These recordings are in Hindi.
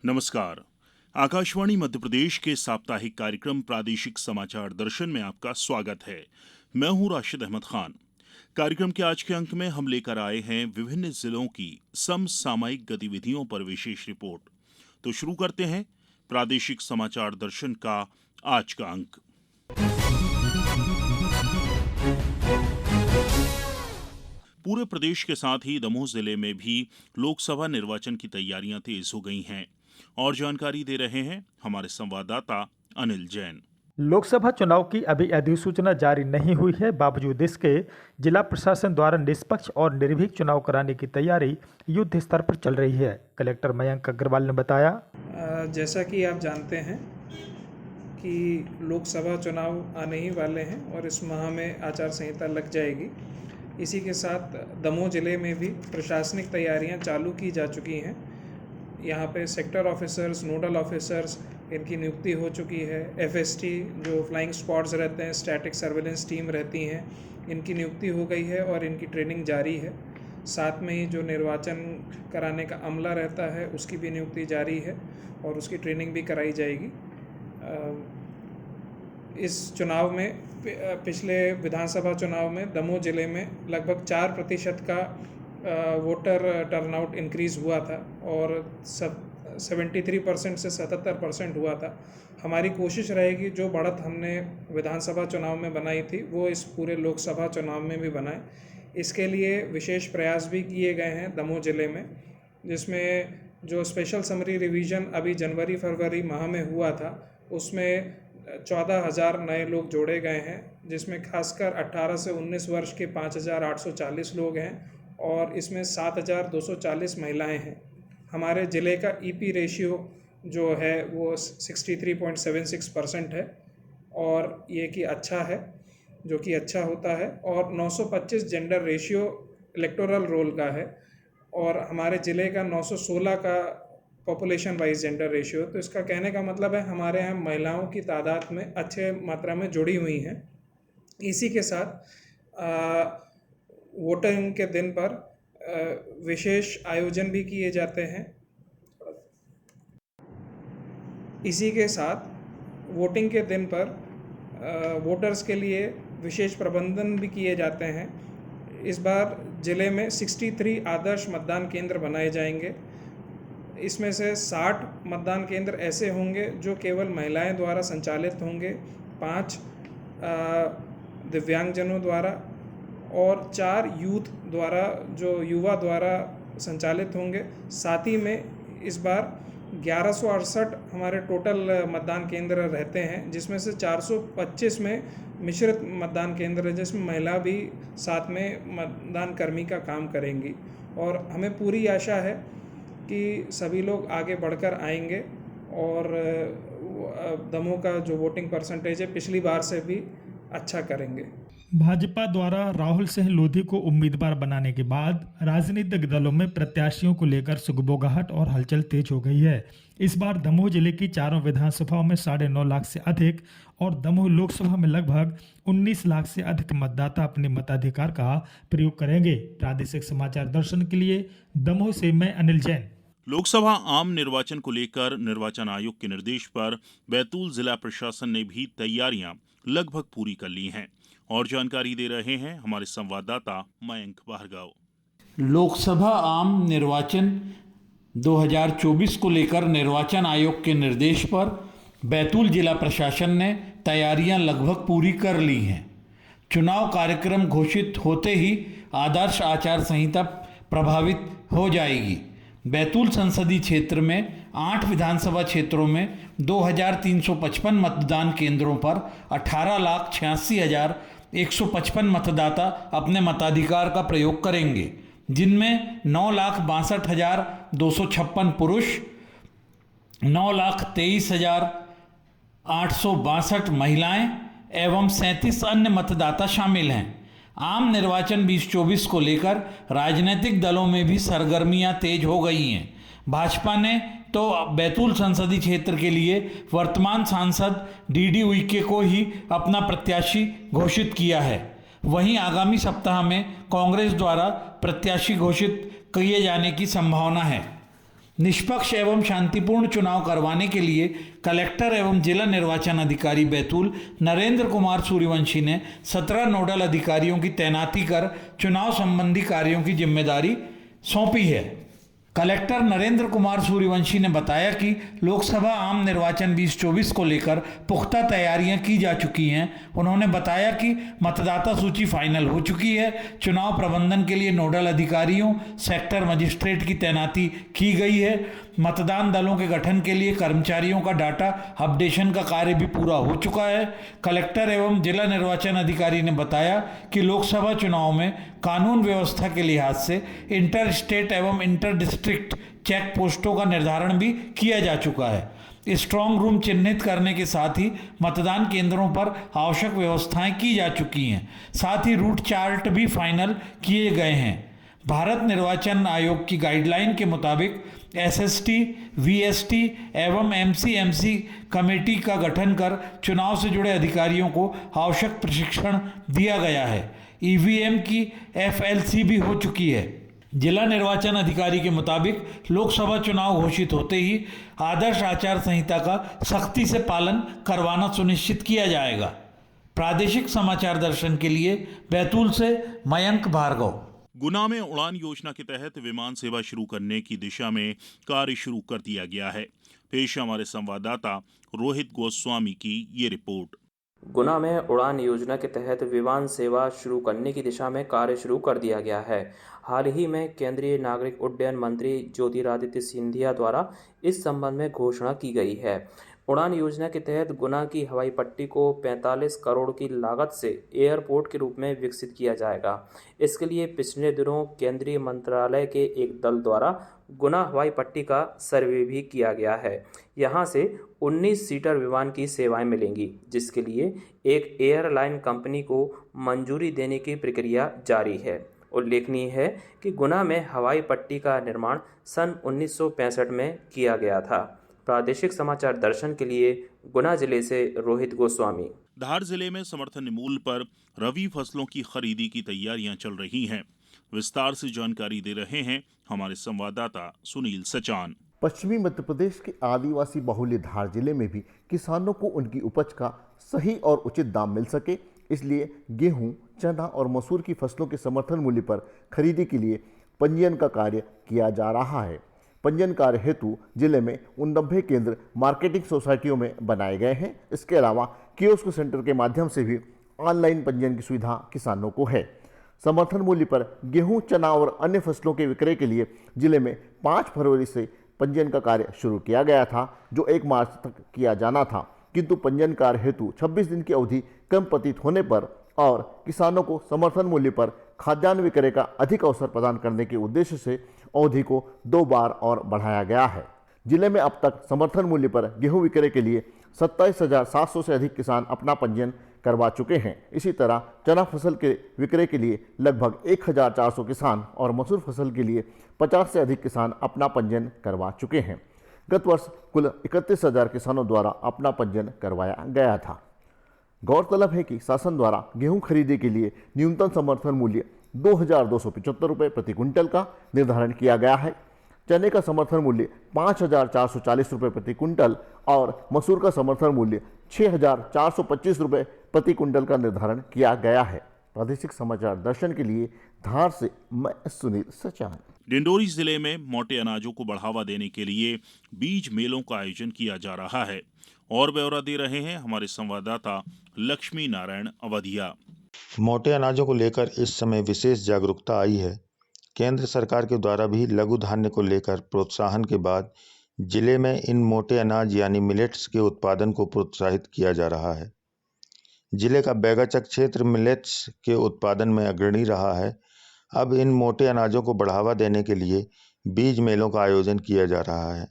नमस्कार। आकाशवाणी मध्य प्रदेश के साप्ताहिक कार्यक्रम प्रादेशिक समाचार दर्शन में आपका स्वागत है। मैं हूं राशिद अहमद खान। कार्यक्रम के आज के अंक में हम लेकर आए हैं विभिन्न जिलों की समसामयिक गतिविधियों पर विशेष रिपोर्ट। तो शुरू करते हैं प्रादेशिक समाचार दर्शन का आज का अंक। पूरे प्रदेश के साथ ही दमोह जिले में भी लोकसभा निर्वाचन की तैयारियां तेज हो गई हैं। और जानकारी दे रहे हैं हमारे संवाददाता अनिल जैन। लोकसभा चुनाव की अभी अधिसूचना जारी नहीं हुई है, बावजूद इसके जिला प्रशासन द्वारा निष्पक्ष और निर्भीक चुनाव कराने की तैयारी युद्ध स्तर पर चल रही है। कलेक्टर मयंक अग्रवाल ने बताया, जैसा कि आप जानते हैं कि लोकसभा चुनाव आने ही वाले हैं और इस माह में आचार संहिता लग जाएगी। इसी के साथ दमोह जिले में भी प्रशासनिक तैयारियां चालू की जा चुकी हैं। यहाँ पे सेक्टर ऑफिसर्स, नोडल ऑफिसर्स, इनकी नियुक्ति हो चुकी है। एफएसटी जो फ्लाइंग स्क्वाड्स रहते हैं, स्टैटिक सर्वेलेंस टीम रहती हैं, इनकी नियुक्ति हो गई है और इनकी ट्रेनिंग जारी है। साथ में ही जो निर्वाचन कराने का अमला रहता है उसकी भी नियुक्ति जारी है और उसकी ट्रेनिंग भी कराई जाएगी। इस चुनाव में पिछले विधानसभा चुनाव में दमोह जिले में लगभग 4% का वोटर टर्नआउट इंक्रीज़ हुआ था और 73% से 77% हुआ था। हमारी कोशिश रहेगी जो बढ़त हमने विधानसभा चुनाव में बनाई थी वो इस पूरे लोकसभा चुनाव में भी बनाए। इसके लिए विशेष प्रयास भी किए गए हैं दमोह जिले में, जिसमें जो स्पेशल समरी रिवीजन अभी जनवरी-फरवरी माह में हुआ था उसमें 14,000 नए लोग जोड़े गए हैं, जिसमें खासकर 18 से 19 वर्ष के 5,840 लोग हैं और इसमें 7,240 महिलाएं हैं। हमारे ज़िले का ईपी रेशियो जो है वो 63.76% है और ये कि अच्छा है, जो कि अच्छा होता है। और 925 जेंडर रेशियो इलेक्टोरल रोल का है और हमारे ज़िले का 916 का पॉपुलेशन वाइज जेंडर रेशियो। तो इसका कहने का मतलब है हमारे यहाँ महिलाओं की तादाद में अच्छे मात्रा में जुड़ी हुई हैं। इसी के साथ वोटिंग के दिन पर विशेष आयोजन भी किए जाते हैं। इसी के साथ वोटिंग के दिन पर वोटर्स के लिए विशेष प्रबंधन भी किए जाते हैं। इस बार ज़िले में 63 आदर्श मतदान केंद्र बनाए जाएंगे। इसमें से 60 मतदान केंद्र ऐसे होंगे जो केवल महिलाएं द्वारा संचालित होंगे, 5 दिव्यांगजनों द्वारा और 4 यूथ द्वारा, जो युवा द्वारा संचालित होंगे। साथ ही में इस बार 1168 हमारे टोटल मतदान केंद्र रहते हैं, जिसमें से 425 में मिश्रित मतदान केंद्र है, जिसमें महिला भी साथ में मतदान कर्मी का काम करेंगी। और हमें पूरी आशा है कि सभी लोग आगे बढ़कर आएंगे और दमोह का जो वोटिंग परसेंटेज है पिछली बार से भी अच्छा करेंगे। भाजपा द्वारा राहुल सिंह लोधी को उम्मीदवार बनाने के बाद राजनीतिक दलों में प्रत्याशियों को लेकर सुगबुगाहट और हलचल तेज हो गई है। इस बार दमोह जिले की चारों विधानसभाओं में 9.5 लाख से अधिक और दमोह लोकसभा में लगभग 19 लाख से अधिक मतदाता अपने मताधिकार का प्रयोग करेंगे। प्रादेशिक समाचार दर्शन के लिए दमोह से मैं अनिल जैन। लोकसभा आम निर्वाचन को लेकर निर्वाचन आयोग के निर्देश पर बैतूल जिला प्रशासन ने भी तैयारियां लगभग पूरी कर ली हैं। और जानकारी दे रहे हैं हमारे संवाददाता मयंक भार्गव। लोकसभा आम निर्वाचन 2024 को लेकर निर्वाचन आयोग के निर्देश पर बैतूल जिला प्रशासन ने तैयारियां लगभग पूरी कर ली हैं। चुनाव कार्यक्रम घोषित होते ही आदर्श आचार संहिता प्रभावित हो जाएगी। बैतूल संसदीय क्षेत्र में 8 विधानसभा क्षेत्रों में 2,355 मतदान केंद्रों पर 18,86,155 मतदाता अपने मताधिकार का प्रयोग करेंगे, जिनमें 9,62,256 पुरुष, 9,23,862 महिलाएं एवं 37 अन्य मतदाता शामिल हैं। आम निर्वाचन 2024 को लेकर राजनीतिक दलों में भी सरगर्मियां तेज हो गई हैं। भाजपा ने तो बैतूल संसदीय क्षेत्र के लिए वर्तमान सांसद डीडी उइके को ही अपना प्रत्याशी घोषित किया है। वहीं आगामी सप्ताह में कांग्रेस द्वारा प्रत्याशी घोषित किए जाने की संभावना है। निष्पक्ष एवं शांतिपूर्ण चुनाव करवाने के लिए कलेक्टर एवं जिला निर्वाचन अधिकारी बैतूल नरेंद्र कुमार सूर्यवंशी ने 17 नोडल अधिकारियों की तैनाती कर चुनाव संबंधी कार्यों की जिम्मेदारी सौंपी है। कलेक्टर नरेंद्र कुमार सूर्यवंशी ने बताया कि लोकसभा आम निर्वाचन 2024 को लेकर पुख्ता तैयारियां की जा चुकी हैं। उन्होंने बताया कि मतदाता सूची फाइनल हो चुकी है। चुनाव प्रबंधन के लिए नोडल अधिकारियों, सेक्टर मजिस्ट्रेट की तैनाती की गई है। मतदान दलों के गठन के लिए कर्मचारियों का डाटा अपडेशन का कार्य भी पूरा हो चुका है। कलेक्टर एवं जिला निर्वाचन अधिकारी ने बताया कि लोकसभा चुनाव में कानून व्यवस्था के लिहाज से इंटर स्टेट एवं इंटर डिस्ट्रिक्ट चेक पोस्टों का निर्धारण भी किया जा चुका है। स्ट्रांग रूम चिन्हित करने के साथ ही मतदान केंद्रों पर आवश्यक व्यवस्थाएं की जा चुकी हैं। साथ ही रूट चार्ट भी फाइनल किए गए हैं। भारत निर्वाचन आयोग की गाइडलाइन के मुताबिक एसएसटी, वीएसटी एवं एमसीएमसी कमेटी का गठन कर चुनाव से जुड़े अधिकारियों को आवश्यक प्रशिक्षण दिया गया है। ईवीएम की एफएलसी भी हो चुकी है। जिला निर्वाचन अधिकारी के मुताबिक लोकसभा चुनाव घोषित होते ही आदर्श आचार संहिता का सख्ती से पालन करवाना सुनिश्चित किया जाएगा। प्रादेशिक समाचार दर्शन के लिए बैतूल से मयंक भार्गव। गुना में उड़ान योजना के तहत विमान सेवा शुरू करने की दिशा में कार्य शुरू कर दिया गया है। पेश हमारे संवाददाता रोहित गोस्वामी की ये रिपोर्ट। गुना में उड़ान योजना के तहत विमान सेवा शुरू करने की दिशा में कार्य शुरू कर दिया गया है। हाल ही में केंद्रीय नागरिक उड्डयन मंत्री ज्योतिरादित्य सिंधिया द्वारा इस संबंध में घोषणा की गई है। उड़ान योजना के तहत गुना की हवाई पट्टी को 45 करोड़ की लागत से एयरपोर्ट के रूप में विकसित किया जाएगा। इसके लिए पिछले दिनों केंद्रीय मंत्रालय के एक दल द्वारा गुना हवाई पट्टी का सर्वे भी किया गया है। यहां से 19 सीटर विमान की सेवाएं मिलेंगी, जिसके लिए एक एयरलाइन कंपनी को मंजूरी देने की प्रक्रिया जारी है। उल्लेखनीय है कि गुना में हवाई पट्टी का निर्माण सन 1965 में किया गया था। प्रादेशिक समाचार दर्शन के लिए गुना जिले से रोहित गोस्वामी। धार जिले में समर्थन मूल्य पर रबी फसलों की खरीदी की तैयारियां चल रही हैं। विस्तार से जानकारी दे रहे हैं हमारे संवाददाता सुनील सचान। पश्चिमी मध्य प्रदेश के आदिवासी बहुल्य धार जिले में भी किसानों को उनकी उपज का सही और उचित दाम मिल सके, इसलिए गेहूं, चना और मसूर की फसलों के समर्थन मूल्य पर खरीदी के लिए पंजीयन का कार्य किया जा रहा है। पंजीयन कार्य हेतु जिले में 89 केंद्र मार्केटिंग सोसाइटियों में बनाए गए हैं। इसके अलावा कियोस्क सेंटर के माध्यम से भी ऑनलाइन पंजीयन की सुविधा किसानों को है। समर्थन मूल्य पर गेहूं, चना और अन्य फसलों के विक्रय के लिए जिले में 5 फरवरी से पंजीयन का कार्य शुरू किया गया था, जो 1 मार्च तक किया जाना था, किंतु पंजीयन कार्य हेतु 26 दिन की अवधि कम प्रतीत होने पर और किसानों को समर्थन मूल्य पर खाद्यान्न विक्रय का अधिक अवसर प्रदान करने के उद्देश्य से अवधि को 2 बार और बढ़ाया गया है। जिले में अब तक समर्थन मूल्य पर गेहूं विक्रय के लिए 27,700 से अधिक किसान अपना पंजीयन करवा चुके हैं। इसी तरह चना फसल के विक्रय के लिए लगभग 1,400 किसान और मसूर फसल के लिए 50 से अधिक किसान अपना पंजीयन करवा चुके हैं। गत वर्ष कुल 31,000 किसानों द्वारा अपना पंजीयन करवाया गया था। गौरतलब है कि शासन द्वारा गेहूं खरीदी के लिए न्यूनतम समर्थन मूल्य 2,275 रुपये प्रति क्विंटल का निर्धारण किया गया है। चने का समर्थन मूल्य 5,440 रुपये प्रति क्विंटल और मसूर का समर्थन मूल्य 6,425 रुपये प्रति क्विंटल का निर्धारण किया गया है। प्रादेशिक समाचार दर्शन के लिए धार से मैं सुनील सचान। डिंडोरी जिले में मोटे अनाजों को बढ़ावा देने के लिए बीज मेलों का आयोजन किया जा रहा है। और ब्यौरा दे रहे हैं हमारे संवाददाता लक्ष्मी नारायण अवधिया। मोटे अनाजों को लेकर इस समय विशेष जागरूकता आई है। केंद्र सरकार के द्वारा भी लघु धान्य को लेकर प्रोत्साहन के बाद जिले में इन मोटे अनाज यानी मिलेट्स के उत्पादन को प्रोत्साहित किया जा रहा है। जिले का बैगाचक क्षेत्र मिलेट्स के उत्पादन में अग्रणी रहा है। अब इन मोटे अनाजों को बढ़ावा देने के लिए बीज मेलों का आयोजन किया जा रहा है,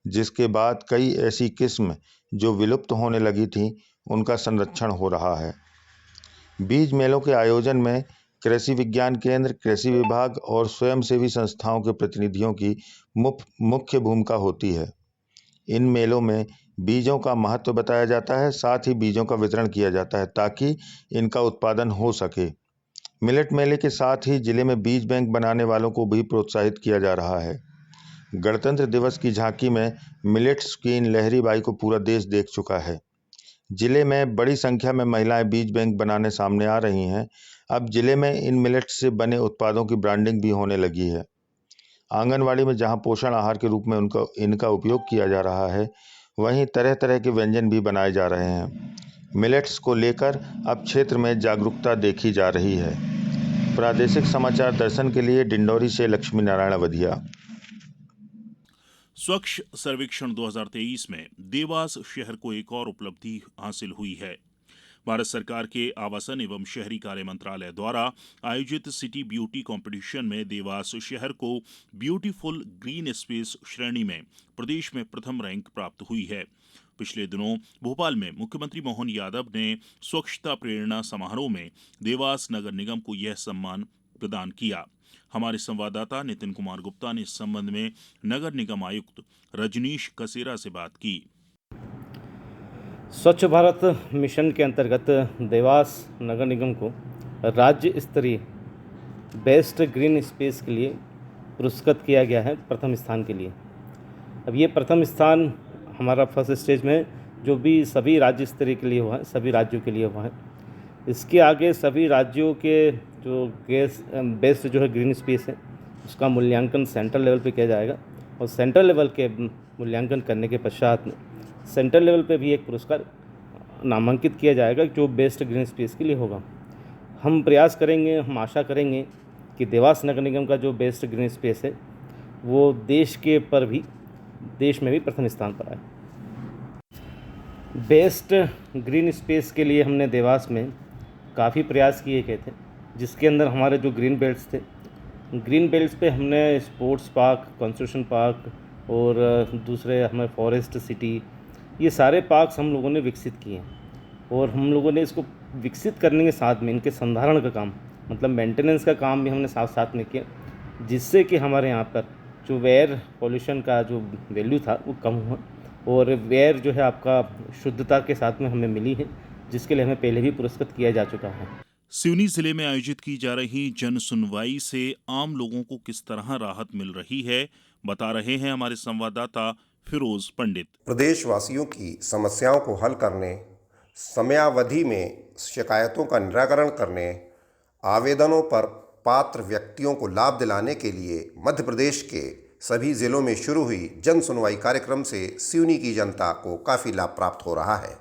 जिसके बाद कई ऐसी किस्म जो विलुप्त होने लगी थीं उनका संरक्षण हो रहा है। बीज मेलों के आयोजन में कृषि विज्ञान केंद्र, कृषि विभाग और स्वयंसेवी संस्थाओं के प्रतिनिधियों की मुख्य भूमिका होती है। इन मेलों में बीजों का महत्व बताया जाता है, साथ ही बीजों का वितरण किया जाता है ताकि इनका उत्पादन हो सके। मिलेट मेले के साथ ही जिले में बीज बैंक बनाने वालों को भी प्रोत्साहित किया जा रहा है। गणतंत्र दिवस की झांकी में मिलेट्स की इन लहरी बाई को पूरा देश देख चुका है। जिले में बड़ी संख्या में महिलाएं बीज बैंक बनाने सामने आ रही हैं। अब जिले में इन मिलेट्स से बने उत्पादों की ब्रांडिंग भी होने लगी है। आंगनवाड़ी में जहां पोषण आहार के रूप में इनका उपयोग किया जा रहा है, वहीं तरह तरह के व्यंजन भी बनाए जा रहे हैं। मिलेट्स को लेकर अब क्षेत्र में जागरूकता देखी जा रही है। प्रादेशिक समाचार दर्शन के लिए डिंडौरी से लक्ष्मी नारायण वधिया। स्वच्छ सर्वेक्षण 2023 में देवास शहर को एक और उपलब्धि हासिल हुई है। भारत सरकार के आवासन एवं शहरी कार्य मंत्रालय द्वारा आयोजित सिटी ब्यूटी कंपटीशन में देवास शहर को ब्यूटीफुल ग्रीन स्पेस श्रेणी में प्रदेश में प्रथम रैंक प्राप्त हुई है। पिछले दिनों भोपाल में मुख्यमंत्री मोहन यादव ने स्वच्छता प्रेरणा समारोह में देवास नगर निगम को यह सम्मान प्रदान किया। हमारे संवाददाता नितिन कुमार गुप्ता ने इस संबंध में नगर निगम आयुक्त रजनीश कसेरा से बात की। स्वच्छ भारत मिशन के अंतर्गत देवास नगर निगम को राज्य स्तरीय बेस्ट ग्रीन स्पेस के लिए पुरस्कृत किया गया है, प्रथम स्थान के लिए। अब ये प्रथम स्थान हमारा फर्स्ट स्टेज में जो भी सभी राज्य स्तरीय के लिए हुआ है, सभी राज्यों के लिए हुआ है। इसके आगे सभी राज्यों के जो बेस्ट जो है ग्रीन स्पेस है, उसका मूल्यांकन सेंट्रल लेवल पे किया जाएगा और सेंट्रल लेवल के मूल्यांकन करने के पश्चात में सेंट्रल लेवल पे भी एक पुरस्कार नामांकित किया जाएगा जो बेस्ट ग्रीन स्पेस के लिए होगा। हम प्रयास करेंगे, हम आशा करेंगे कि देवास नगर निगम का जो बेस्ट ग्रीन स्पेस है वो देश में भी प्रथम स्थान पर आए। बेस्ट ग्रीन स्पेस के लिए हमने देवास में काफ़ी प्रयास किए गए थे, जिसके अंदर हमारे जो ग्रीन बेल्ट्स थे, ग्रीन बेल्ट्स पे हमने स्पोर्ट्स पार्क, कंस्ट्रक्शन पार्क और दूसरे हमें फॉरेस्ट सिटी, ये सारे पार्क्स हम लोगों ने विकसित किए हैं। और हम लोगों ने इसको विकसित करने के साथ में इनके संधारण का काम, मतलब मेंटेनेंस का काम भी हमने साथ साथ में किया, जिससे कि हमारे यहाँ पर जो एयर पॉल्यूशन का जो वैल्यू था वो कम हुआ और एयर जो है आपका शुद्धता के साथ में हमें मिली है, जिसके लिए हमें पहले भी पुरस्कृत किया जा चुका है। सिवनी जिले में आयोजित की जा रही जन सुनवाई से आम लोगों को किस तरह राहत मिल रही है, बता रहे हैं हमारे संवाददाता फिरोज पंडित। प्रदेशवासियों की समस्याओं को हल करने, समयावधि में शिकायतों का निराकरण करने, आवेदनों पर पात्र व्यक्तियों को लाभ दिलाने के लिए मध्य प्रदेश के सभी जिलों में शुरू हुई जन सुनवाई कार्यक्रम से सिवनी की जनता को काफ़ी लाभ प्राप्त हो रहा है।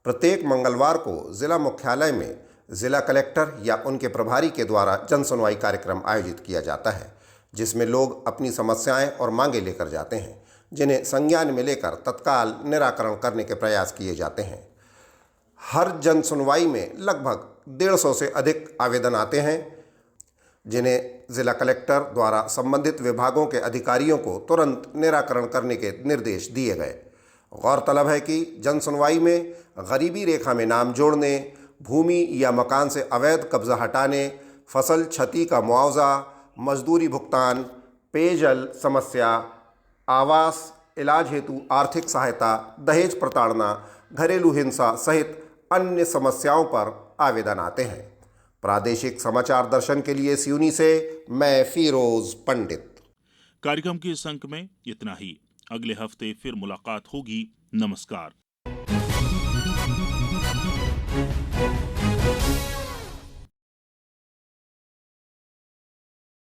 प्रत्येक मंगलवार को जिला मुख्यालय में जिला कलेक्टर या उनके प्रभारी के द्वारा जन सुनवाई कार्यक्रम आयोजित किया जाता है, जिसमें लोग अपनी समस्याएं और मांगे लेकर जाते हैं, जिन्हें संज्ञान में लेकर तत्काल निराकरण करने के प्रयास किए जाते हैं। हर जन सुनवाई में लगभग 150 से अधिक आवेदन आते हैं, जिन्हें जिला कलेक्टर द्वारा संबंधित विभागों के अधिकारियों को तुरंत निराकरण करने के निर्देश दिए गए। गौरतलब है कि जन सुनवाई में गरीबी रेखा में नाम जोड़ने, भूमि या मकान से अवैध कब्जा हटाने, फसल क्षति का मुआवजा, मजदूरी भुगतान, पेयजल समस्या, आवास, इलाज हेतु आर्थिक सहायता, दहेज प्रताड़ना, घरेलू हिंसा सहित अन्य समस्याओं पर आवेदन आते हैं। प्रादेशिक समाचार दर्शन के लिए सिवनी से मैं फिरोज पंडित। कार्यक्रम के इस अंक में इतना ही। अगले हफ्ते फिर मुलाकात होगी। नमस्कार।